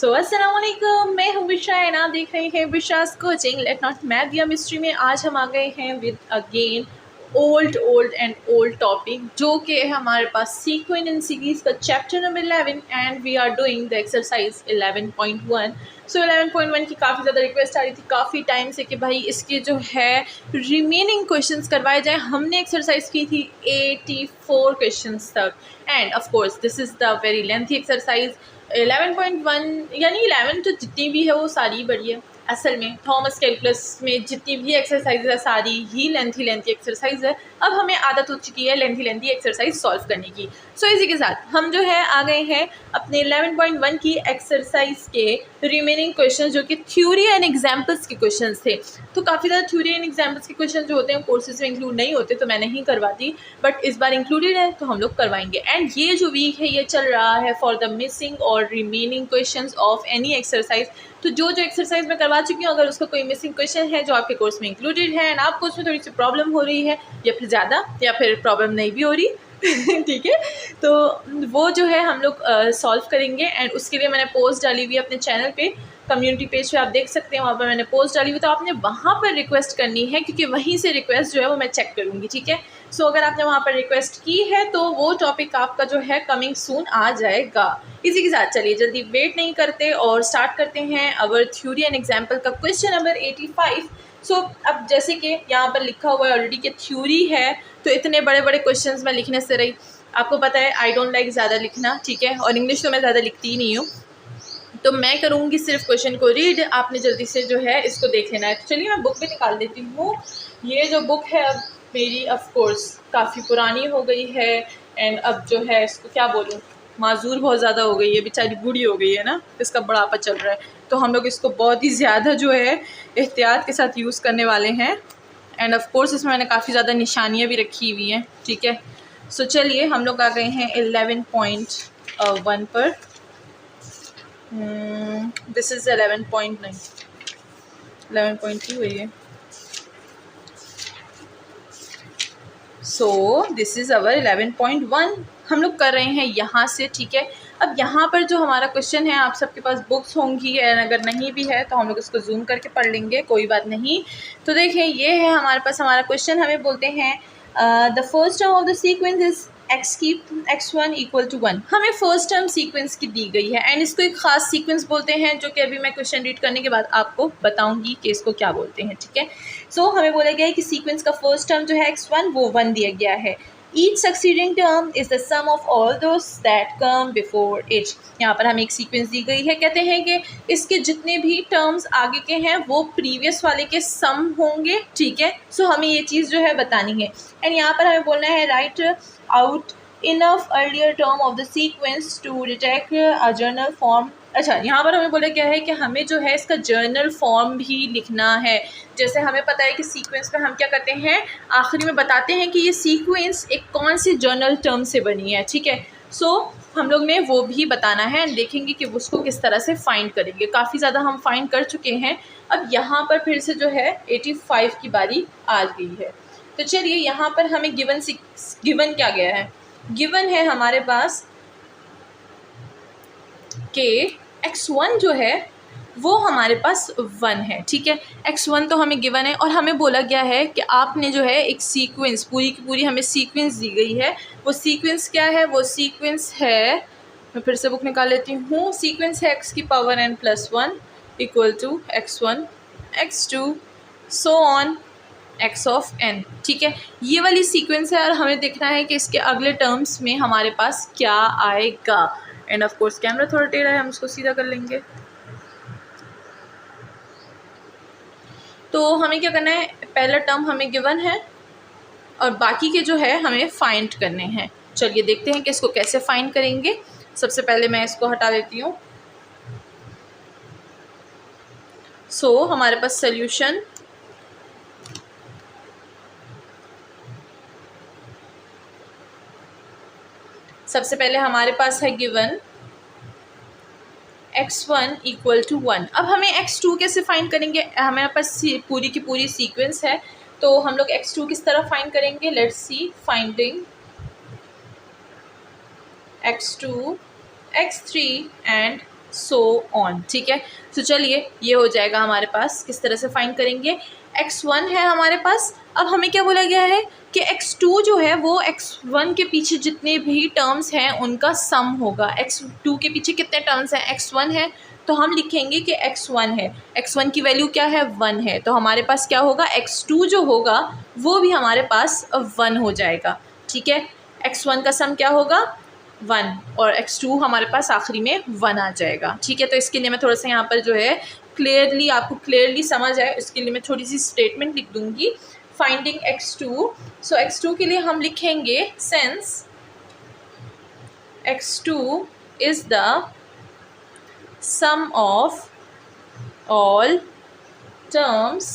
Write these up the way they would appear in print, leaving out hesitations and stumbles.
अस्सलाम वालेकुम, मैं हूँ बिशा एंड आप देख रहे हैं बिशास कोचिंग लेट नॉट मैथ या मिस्ट्री में। आज हम आ गए हैं विद अगेन ओल्ड टॉपिक जो कि है हमारे पास सीक्वेंस इन सीरीज़ का chapter number 11 and we are doing the exercise 11.1। So 11.1 की काफ़ी ज़्यादा रिक्वेस्ट आ रही थी काफ़ी टाइम से कि भाई इसके जो है रिमेनिंग क्वेश्चंस करवाए जाए। हमने एक्सरसाइज की थी 84 क्वेश्चंस तक end of course this is the very lengthy exercise. 11.1 यानी 11 तो जितनी भी है वो सारी बड़ी है। असल में थॉमस कैलकुलस में जितनी भी एक्सरसाइज है सारी ही लेंथी एक्सरसाइज है। अब हमें आदत हो चुकी है लेंथी एक्सरसाइज सॉल्व करने की। सो इसी के साथ हम जो है आ गए हैं अपने 11.1 की एक्सरसाइज के रिमेनिंग क्वेश्चन जो कि थ्योरी एंड एग्जाम्पल्स के क्वेश्चन थे। तो काफ़ी ज़्यादा थ्योरी एंड एग्जाम्पल्स के क्वेश्चन जो होते हैं कोर्सेज में इंक्लूड नहीं होते तो मैं नहीं करवाती, बट इस बार इंक्लूडेड है तो हम लोग करवाएंगे। एंड ये जो वीक है ये चल रहा है फॉर द मिसिंग और remaining questions of any exercise. तो जो एक्सरसाइज मैं करवा चुकी हूँ अगर उसका कोई मिसिंग क्वेश्चन है जो आपके कोर्स में इंक्लूडेड है एंड आपको उसमें थोड़ी सी प्रॉब्लम हो रही है या फिर ज़्यादा या फिर प्रॉब्लम नहीं भी हो रही ठीक है, तो वो जो है हम लोग सॉल्व करेंगे। एंड उसके लिए मैंने पोस्ट डाली हुई है अपने चैनल पे, कम्युनिटी पेज पे आप देख सकते हैं, वहाँ पर मैंने पोस्ट डाली हुई। तो आपने वहाँ पर रिक्वेस्ट करनी है क्योंकि वहीं से रिक्वेस्ट जो है वो मैं चेक करूँगी, ठीक है। सो अगर आपने वहाँ पर रिक्वेस्ट की है तो वो टॉपिक आपका जो है कमिंग सून आ जाएगा। इसी के साथ चलिए जल्दी वेट नहीं करते और स्टार्ट करते हैं अवर थ्योरी एंड एग्जाम्पल का क्वेश्चन नंबर 85। सो अब जैसे कि यहाँ पर लिखा हुआ है ऑलरेडी कि थ्योरी है तो इतने बड़े बड़े क्वेश्चंस मैं लिखने से रही। आपको पता है आई डोंट लाइक ज़्यादा लिखना, ठीक है, और इंग्लिश तो मैं ज़्यादा लिखती ही नहीं हूँ, तो मैं करूँगी सिर्फ क्वेश्चन को रीड, आपने जल्दी से जो है इसको देख लेना है। तो चलिए मैं बुक भी निकाल देती हूँ। ये जो बुक है अब मेरी ऑफ कोर्स काफ़ी पुरानी हो गई है एंड अब जो है इसको क्या बोलूँ, माजूर बहुत ज़्यादा हो गई है, बेचारी बूढ़ी हो गई है ना, इसका बुढ़ापा चल रहा है, तो हम लोग इसको बहुत ही ज़्यादा जो है एहतियात के साथ यूज़ करने वाले हैं। एंड ऑफ कोर्स इसमें मैंने काफ़ी ज़्यादा निशानियाँ भी रखी हुई हैं, ठीक है। सो चलिए हम लोग आ गए हैं 11.1 पर। दिस इज़ 11.9, 11.2 है ये। सो दिस इज़ अवर 11.1 हम लोग कर रहे हैं यहाँ से, ठीक है। अब यहाँ पर जो हमारा क्वेश्चन है, आप सबके पास बुक्स होंगी एंड अगर नहीं भी है तो हम लोग इसको जूम करके पढ़ लेंगे, कोई बात नहीं। तो देखिए ये है हमारे पास हमारा क्वेश्चन, हमें बोलते हैं the first term of the sequence is x1 equal to 1। हमें फर्स्ट टर्म सीक्वेंस की दी गई है एंड इसको एक ख़ास सीक्वेंस बोलते हैं जो कि अभी मैं क्वेश्चन रीड करने के बाद आपको बताऊंगी कि इसको क्या बोलते हैं, ठीक है। सो हमें बोला गया है कि सीक्वेंस का फर्स्ट टर्म जो है x1 वो 1 दिया गया है। Each succeeding term is the sum of all those that come before it। यहाँ पर हमें एक सीक्वेंस दी गई है, कहते हैं कि इसके जितने भी टर्म्स आगे के हैं वो प्रीवियस वाले के सम होंगे, ठीक है। सो हमें ये चीज़ जो है बतानी है एंड यहाँ पर हमें बोलना है write out enough earlier term of the sequence to detect a general form. अच्छा, यहाँ पर हमें बोला क्या है कि हमें जो है इसका जर्नल फॉर्म भी लिखना है। जैसे हमें पता है कि सीक्वेंस में हम क्या करते हैं, आखिरी में बताते हैं कि ये सीक्वेंस एक कौन सी जर्नल टर्म से बनी है, ठीक है। सो हम लोग ने वो भी बताना है एंड देखेंगे कि उसको किस तरह से फाइंड करेंगे। काफ़ी ज़्यादा हम फाइंड कर चुके हैं, अब यहाँ पर फिर से जो है 85 की बारी आ गई है। तो चलिए यहाँ पर हमें गिवन क्या गया है, गिवन है हमारे पास कि x1 जो है वो हमारे पास 1 है, ठीक है। x1 तो हमें गिवन है और हमें बोला गया है कि आपने जो है एक सीक्वेंस पूरी की पूरी हमें सीक्वेंस दी गई है। वो सीक्वेंस क्या है, वो सीक्वेंस है, मैं फिर से बुक निकाल लेती हूँ, सीक्वेंस है x की power n+1 equal to x1 x2 so on x of n, ठीक है। ये वाली सीक्वेंस है और हमें देखना है कि इसके अगले टर्म्स में हमारे पास क्या आएगा। एंड ऑफ कोर्स कैमरा थोड़ा टेढ़ा है, हम इसको सीधा कर लेंगे। तो हमें क्या करना है, पहला टर्म हमें गिवन है और बाकी के जो है हमें फाइंड करने हैं। चलिए देखते हैं कि इसको कैसे फाइंड करेंगे। सबसे पहले मैं इसको हटा देती हूँ। सो हमारे पास सॉल्यूशन, सबसे पहले हमारे पास है गिवन x1 इक्वल टू 1। अब हमें x2 कैसे फाइंड करेंगे, हमारे पास पूरी की पूरी सीक्वेंस है तो हम लोग x2 किस तरह फाइंड करेंगे, let's see finding x2 x3 and so on, ठीक है। तो चलिए ये हो जाएगा हमारे पास, किस तरह से फाइंड करेंगे। x1 है हमारे पास, अब हमें क्या बोला गया है कि x2 जो है वो x1 के पीछे जितने भी टर्म्स हैं उनका सम होगा। x2 के पीछे कितने टर्म्स हैं, x1 है, तो हम लिखेंगे कि x1 है, x1 की वैल्यू क्या है 1 है, तो हमारे पास क्या होगा x2 जो होगा वो भी हमारे पास 1 हो जाएगा, ठीक है। x1 का सम क्या होगा 1 और x2 हमारे पास आखिरी में 1 आ जाएगा, ठीक है। तो इसके लिए मैं थोड़ा सा यहाँ पर जो है क्लियरली, आपको क्लियरली समझ आए उसके लिए मैं थोड़ी सी स्टेटमेंट लिख दूँगी। फाइंडिंग x2, सो x2 के लिए हम लिखेंगे since x2 is the sum of all terms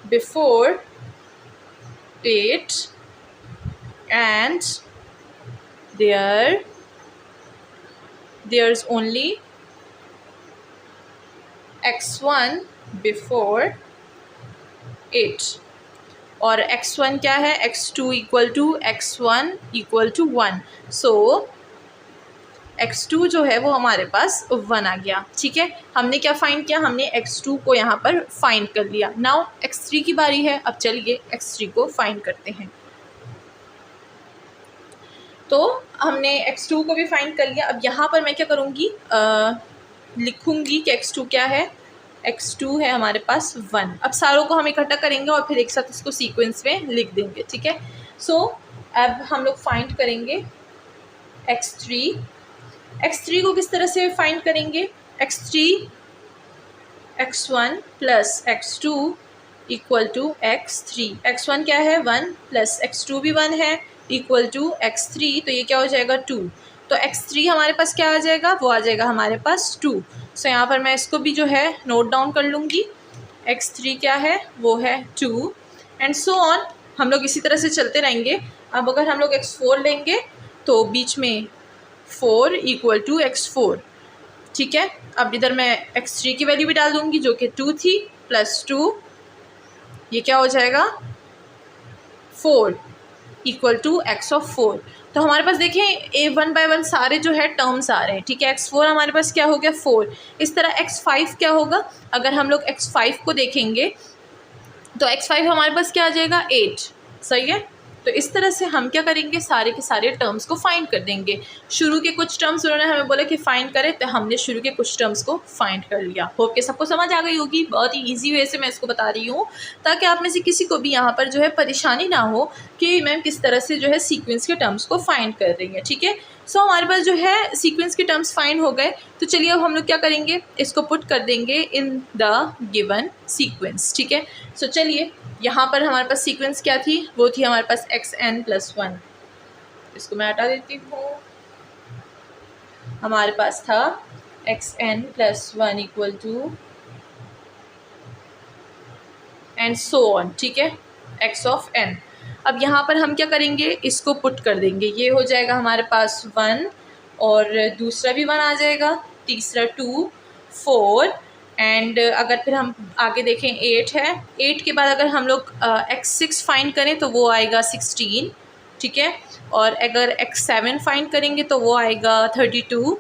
before it and there's only x1 before it, और x1 क्या है x2 equal to x1 equal to 1, so x2 जो है वो हमारे पास 1 आ गया, ठीक है। हमने क्या फाइंड किया, हमने x2 को यहाँ पर फाइंड कर लिया। नाउ x3 की बारी है, अब चलिए x3 को फाइंड करते हैं। तो हमने x2 को भी फाइंड कर लिया। अब यहाँ पर मैं क्या करूँगी, लिखूँगी कि x2 क्या है, x2 है हमारे पास 1। अब सारों को हम इकट्ठा करेंगे और फिर एक साथ इसको सीक्वेंस में लिख देंगे, ठीक है। सो अब हम लोग फाइंड करेंगे x3 को किस तरह से फाइंड करेंगे, x3 x1 plus x2 equal to x3, x1 क्या है 1 प्लस x2 भी 1 है इक्वल टू x3, तो ये क्या हो जाएगा 2, तो x3 हमारे पास क्या आ जाएगा, वो आ जाएगा हमारे पास 2। सो यहाँ पर मैं इसको भी जो है नोट डाउन कर लूँगी, x3 क्या है वो है 2 एंड सो ऑन, हम लोग इसी तरह से चलते रहेंगे। अब अगर हम लोग x4 लेंगे तो बीच में 4 इक्वल टू x4, ठीक है। अब इधर मैं x3 की वैल्यू भी डाल दूँगी जो कि 2 थी प्लस 2, ये क्या हो जाएगा 4 इक्वल टू x ऑफ 4। तो हमारे पास देखें 1 बाय 1 सारे जो है टर्म्स आ रहे हैं, ठीक है। x4 हमारे पास क्या हो गया 4, इस तरह x5 क्या होगा, अगर हम लोग x5 को देखेंगे तो x5 हमारे पास क्या आ जाएगा 8, सही है। तो इस तरह से हम क्या करेंगे, सारे के सारे टर्म्स को फाइंड कर देंगे। शुरू के कुछ टर्म्स उन्होंने हमें बोला कि फ़ाइंड करें, तो हमने शुरू के कुछ टर्म्स को फाइंड कर लिया। होप के सबको समझ आ गई होगी, बहुत ही इजी वे से मैं इसको बता रही हूँ ताकि आप में से किसी को भी यहाँ पर जो है परेशानी ना हो कि मैम किस तरह से जो है सीक्वेंस के टर्म्स को फाइंड कर रही है, ठीक है। सो हमारे पास जो है सीक्वेंस के टर्म्स फाइंड हो गए, तो चलिए अब हम लोग क्या करेंगे, इसको पुट कर देंगे इन द गिवन सीक्वेंस, ठीक है। सो चलिए यहाँ पर हमारे पास सीक्वेंस क्या थी, वो थी हमारे पास xn प्लस 1, इसको मैं हटा देती हूँ। हमारे पास था xn plus 1 equal to and so on, ठीक है, x ऑफ n। अब यहाँ पर हम क्या करेंगे, इसको पुट कर देंगे, ये हो जाएगा हमारे पास 1 और दूसरा भी 1 आ जाएगा, तीसरा 2 4 एंड अगर फिर हम आगे देखें 8 है, 8 के बाद अगर हम लोग x6 फाइंड करें तो वो आएगा 16, ठीक है। और अगर x7 फाइंड करेंगे तो वो आएगा 32,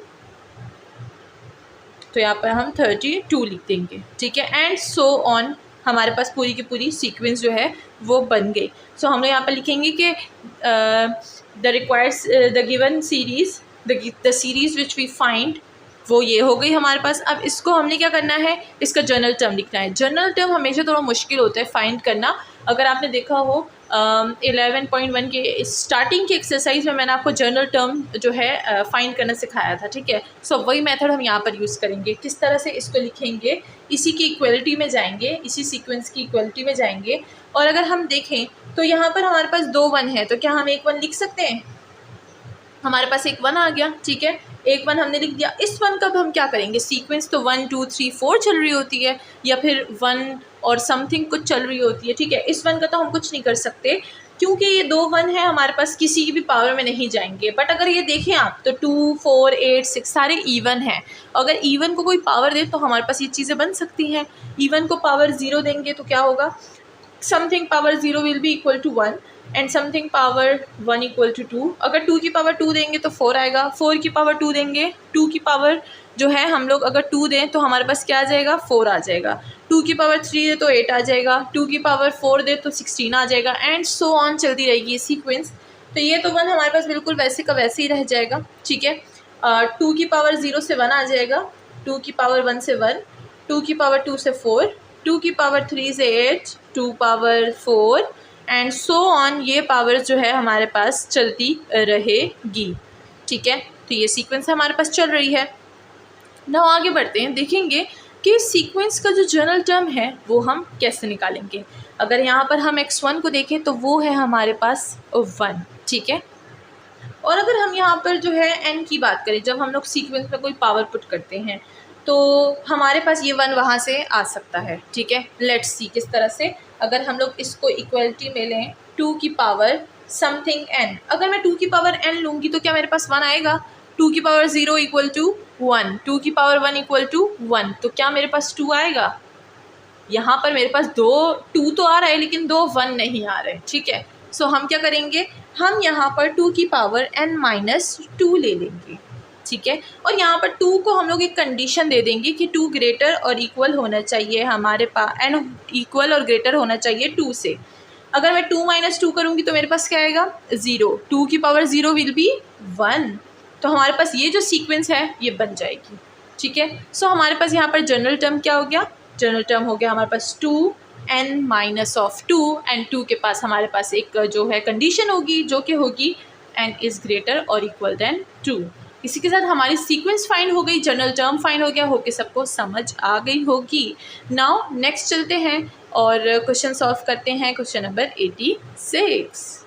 तो यहाँ पर हम 32 लिख देंगे, ठीक है। एंड सो ऑन, हमारे पास पूरी की पूरी सीक्वेंस जो है वो बन गई। सो हम लोग यहाँ पर लिखेंगे कि the requires the given series, the series which we find, वो ये हो गई हमारे पास। अब इसको हमने क्या करना है, इसका जनरल टर्म लिखना है। जनरल टर्म हमेशा थोड़ा मुश्किल होता है फाइंड करना। अगर आपने देखा हो 11.1 के स्टार्टिंग की एक्सरसाइज में मैंने आपको जनरल टर्म जो है फाइंड करना सिखाया था, ठीक है। सो वही मेथड हम यहाँ पर यूज़ करेंगे। किस तरह से इसको लिखेंगे, इसी की इक्वलिटी में जाएंगे, इसी सीक्वेंस की इक्वलिटी में जाएंगे। और अगर हम देखें तो यहाँ पर हमारे पास 2 1 है, तो क्या हम एक 1 लिख सकते हैं, हमारे पास एक 1 आ गया, ठीक है। एक 1 हमने लिख दिया। इस 1 का अब हम क्या करेंगे, सीक्वेंस तो 1 2 3 4 चल रही होती है या फिर 1 और समथिंग कुछ चल रही होती है, ठीक है। इस 1 का तो हम कुछ नहीं कर सकते क्योंकि ये 2 1 है, हमारे पास किसी की भी पावर में नहीं जाएंगे। बट अगर ये देखें आप तो 2 4 8 6 सारे इवन हैं। अगर इवन को कोई पावर दे तो हमारे पास ये चीज़ें बन सकती हैं। इवन को पावर 0 देंगे तो क्या होगा, something power 0 will be equal to 1 and something power 1 equal to 2। अगर 2 की पावर 2 देंगे तो 4 आएगा, 4 की पावर 2 देंगे, 2 की पावर जो है हम लोग अगर 2 दें तो हमारे पास क्या आ जाएगा, 4 आ जाएगा। 2 की पावर 3 दे तो 8 आ जाएगा, 2 की पावर 4 दे तो 16 आ जाएगा, एंड सो ऑन चलती रहेगी ये सीक्वेंस। तो ये तो 1 हमारे पास बिल्कुल वैसे का वैसे ही रह जाएगा, ठीक है। 2 की पावर 0 से 1 आ जाएगा, 2 की पावर 1 से 1, 2 की पावर 2 से 4, 2 की पावर 3 से 8, 2 पावर 4 एंड सो ऑन, ये पावर जो है हमारे पास चलती रहेगी, ठीक है। तो ये सीक्वेंस हमारे पास चल रही है। ना आगे बढ़ते हैं, देखेंगे कि सीक्वेंस का जो जनरल टर्म है वो हम कैसे निकालेंगे। अगर यहाँ पर हम x1 को देखें तो वो है हमारे पास 1, ठीक है। और अगर हम यहाँ पर जो है n की बात करें, जब हम लोग सीक्वेंस में कोई पावर पुट करते हैं तो हमारे पास ये 1 वहाँ से आ सकता है, ठीक है। लेट्स सी किस तरह से। अगर हम लोग इसको इक्वलिटी में लें 2 की पावर समथिंग n, अगर मैं 2 की पावर n लूँगी तो क्या मेरे पास 1 आएगा। 2 की पावर 0 इक्वल टू 1, 2 की पावर 1 इक्वल टू 1, तो क्या मेरे पास 2 आएगा। यहाँ पर मेरे पास 2 तो आ रहा है लेकिन 2 1 नहीं आ रहे, ठीक है। सो हम क्या करेंगे, हम यहाँ पर 2 की पावर n-2 ले लेंगे, ठीक है। और यहाँ पर 2 को हम लोग एक कंडीशन दे देंगे कि 2 ग्रेटर और इक्वल होना चाहिए हमारे पास, n इक्वल और ग्रेटर होना चाहिए 2 से। अगर मैं 2 - 2 करूँगी तो मेरे पास क्या आएगा, 0। 2 की पावर 0 विल बी 1, तो हमारे पास ये जो सीक्वेंस है ये बन जाएगी, ठीक है। सो हमारे पास यहाँ पर जनरल टर्म क्या हो गया, जनरल टर्म हो गया हमारे पास 2n-2 एंड 2 के पास हमारे पास एक जो है कंडीशन होगी जो कि होगी n इज़ ग्रेटर और इक्वल देन 2। इसी के साथ हमारी सीक्वेंस फाइंड हो गई, जनरल टर्म फाइंड हो गया, होके सबको समझ आ गई होगी। नाउ नेक्स्ट चलते हैं और क्वेश्चन सॉल्व करते हैं, क्वेश्चन नंबर 86।